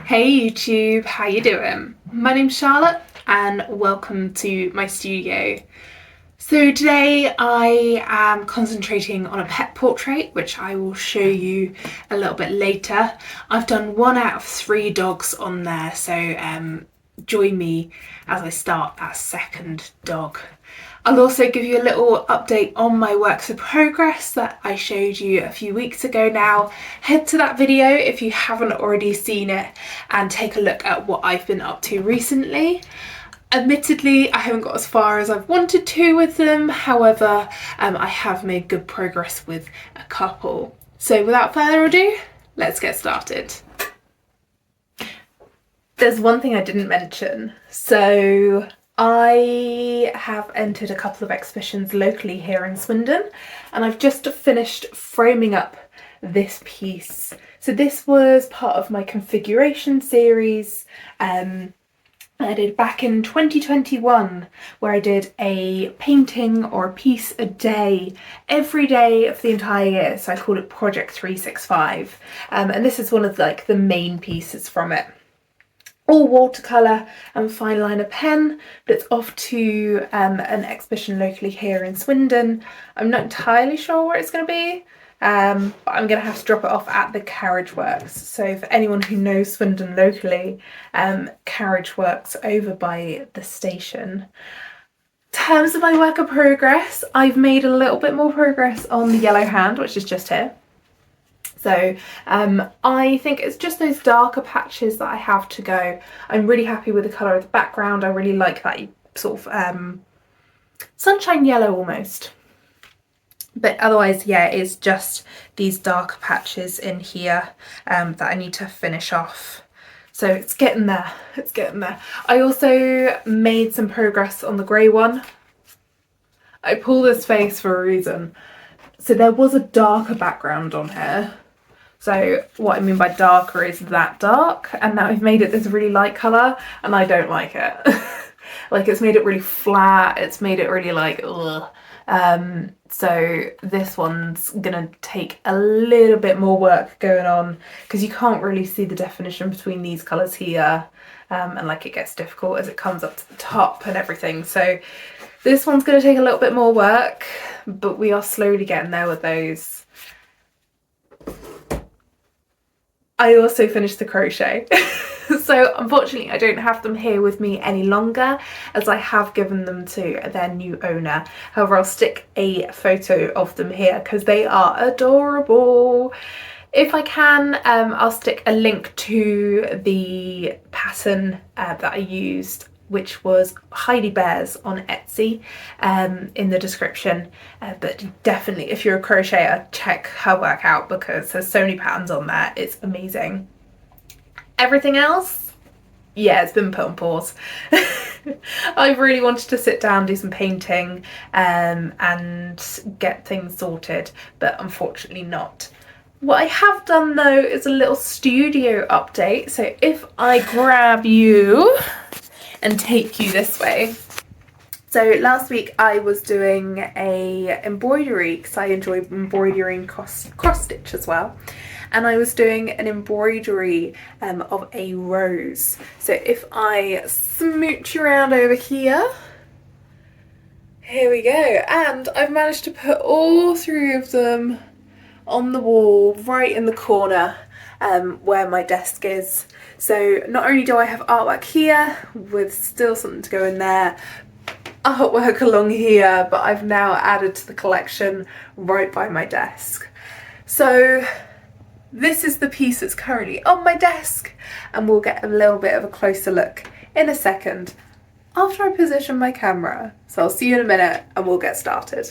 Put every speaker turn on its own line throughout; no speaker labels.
Hey YouTube, how you doing? My name's Charlotte and welcome to my studio. So today I am concentrating on a pet portrait, which I will show you a little bit later. I've done 1 out of 3 dogs on there, so join me as I start that second dog. I'll also give you a little update on my works in progress that I showed you a few weeks ago now. Head to that video if you haven't already seen it and take a look at what I've been up to recently. Admittedly, I haven't got as far as I've wanted to with them, however, I have made good progress with a couple. So without further ado, let's get started. There's one thing I didn't mention. So I have entered a couple of exhibitions locally here in Swindon, and I've just finished framing up this piece. So this was part of my configuration series I did back in 2021, where I did a painting or a piece a day, every day of the entire year. So I called it Project 365, and this is one of the main pieces from it. All watercolour and fine liner pen, but it's off to an exhibition locally here in Swindon. I'm not entirely sure where it's going to be, but I'm going to have to drop it off at the Carriage Works. So for anyone who knows Swindon locally, Carriage Works over by the station. In terms of my work in progress, I've made a little bit more progress on the yellow hand, which is just here. So I think it's just those darker patches that I have to go. I'm really happy with the colour of the background. I really like that sort of sunshine yellow almost. But otherwise, yeah, it's just these darker patches in here that I need to finish off. So it's getting there, it's getting there. I also made some progress on the grey one. I pulled this face for a reason. So there was a darker background on here. So what I mean by darker is that dark, and now I've made it this really light colour, and I don't like it. It's made it really flat, it's made it really ugh. So this one's gonna take a little bit more work going on, because you can't really see the definition between these colours here, and it gets difficult as it comes up to the top and everything. So this one's gonna take a little bit more work, but we are slowly getting there with those. I also finished the crochet. So unfortunately I don't have them here with me any longer, as I have given them to their new owner. However, I'll stick a photo of them here because they are adorable. If I can, I'll stick a link to the pattern that I used, which was Heidi Bears on Etsy, in the description. But definitely, if you're a crocheter, check her work out because there's so many patterns on there. It's amazing. Everything else, yeah, it's been put on pause. I've really wanted to sit down, do some painting, and get things sorted, but unfortunately not. What I have done though is a little studio update. So if I grab you and take you this way. So last week I was doing a embroidery, because I enjoy embroidering cross stitch as well. And I was doing an embroidery of a rose. So if I smooch around over here, here we go. And I've managed to put all 3 of them on the wall, right in the corner where my desk is. So not only do I have artwork here, with still something to go in there, artwork along here, but I've now added to the collection right by my desk. So this is the piece that's currently on my desk, and we'll get a little bit of a closer look in a second after I position my camera. So I'll see you in a minute and we'll get started.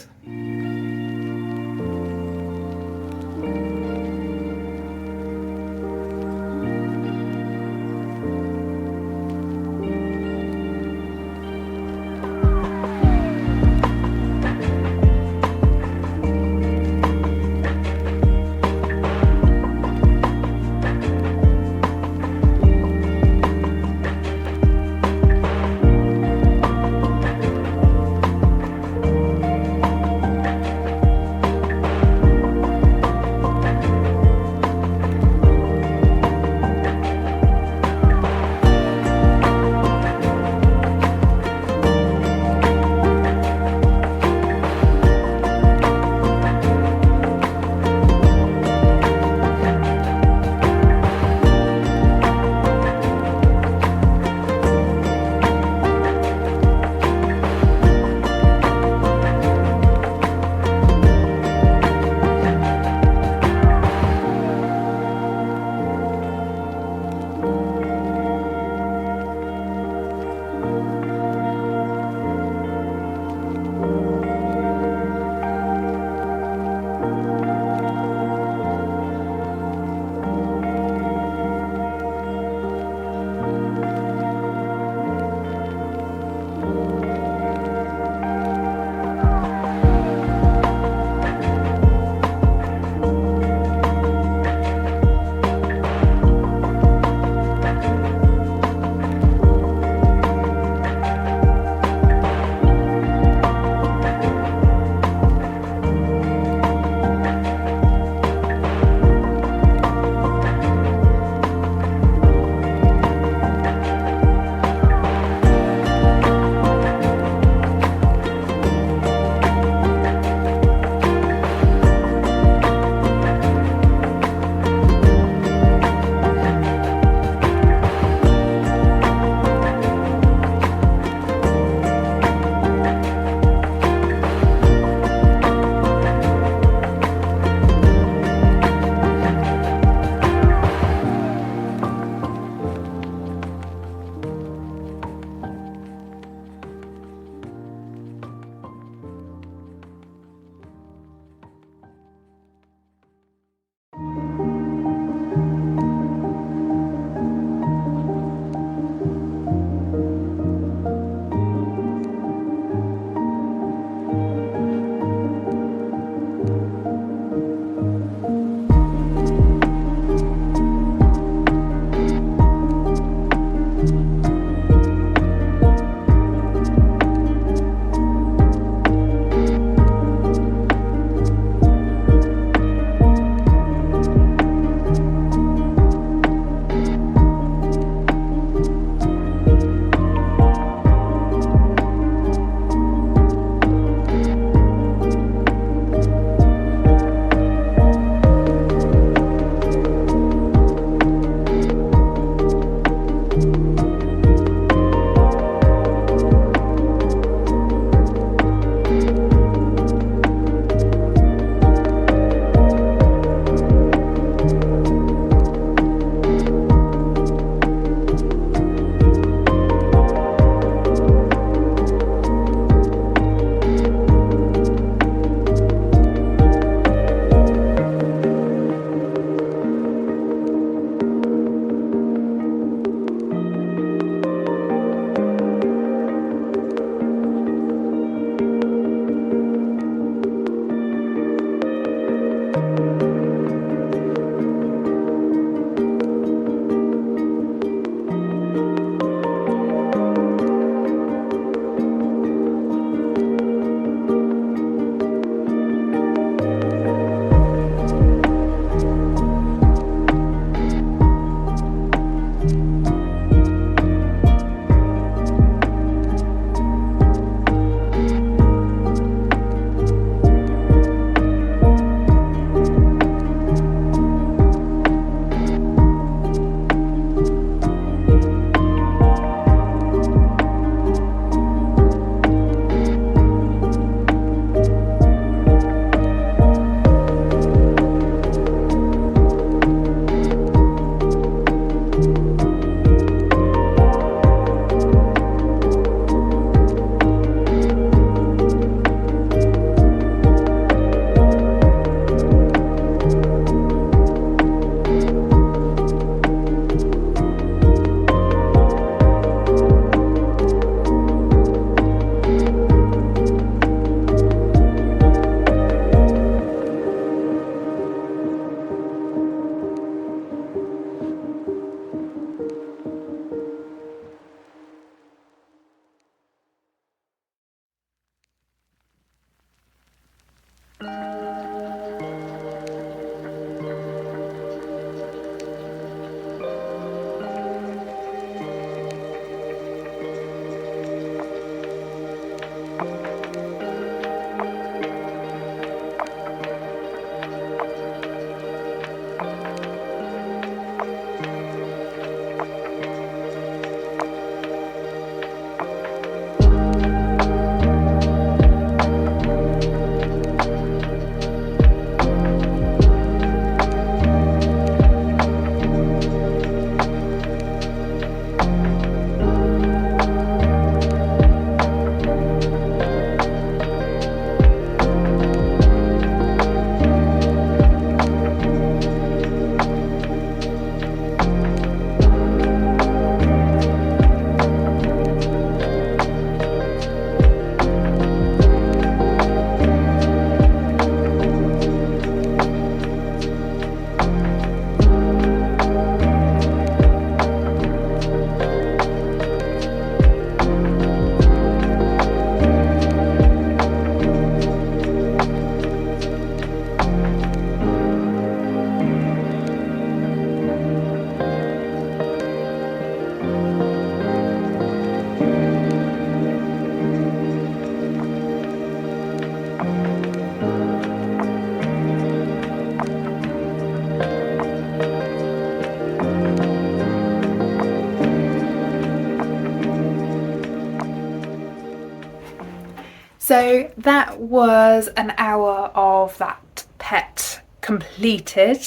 So that was an hour of that pet completed.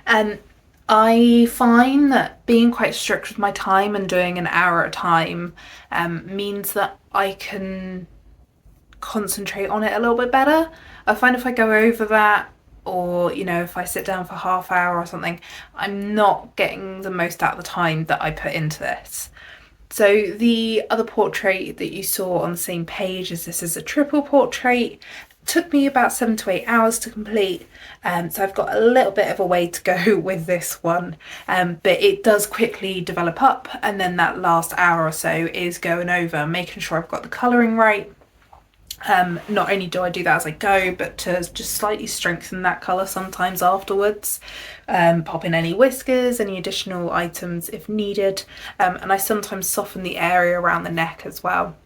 And I find that being quite strict with my time and doing an hour at a time means that I can concentrate on it a little bit better. I find if I go over that, or if I sit down for half hour or something, I'm not getting the most out of the time that I put into this. So the other portrait that you saw on the same page is this is a triple portrait. It took me about 7 to 8 hours to complete, so I've got a little bit of a way to go with this one, but it does quickly develop up, and then that last hour or so is going over, making sure I've got the colouring right. Not only do I do that as I go, but to just slightly strengthen that colour sometimes afterwards. Pop in any whiskers, any additional items if needed, and I sometimes soften the area around the neck as well.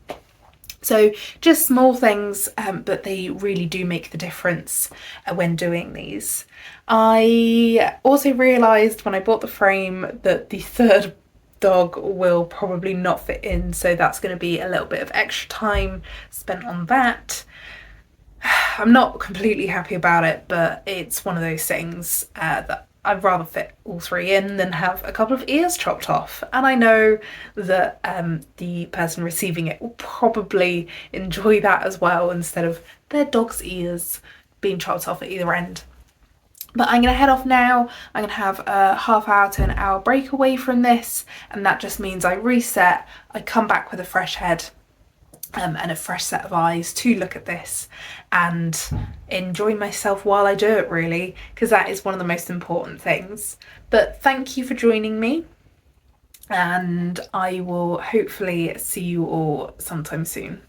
So just small things, but they really do make the difference when doing these. I also realised when I bought the frame that the third dog will probably not fit in, so that's going to be a little bit of extra time spent on that. I'm not completely happy about it, but it's one of those things that I'd rather fit all three in than have a couple of ears chopped off. And I know that the person receiving it will probably enjoy that as well, instead of their dog's ears being chopped off at either end. But I'm going to head off now. I'm going to have a half hour to an hour break away from this, and that just means I reset, I come back with a fresh head and a fresh set of eyes to look at this and enjoy myself while I do it, really, because that is one of the most important things. But thank you for joining me, and I will hopefully see you all sometime soon.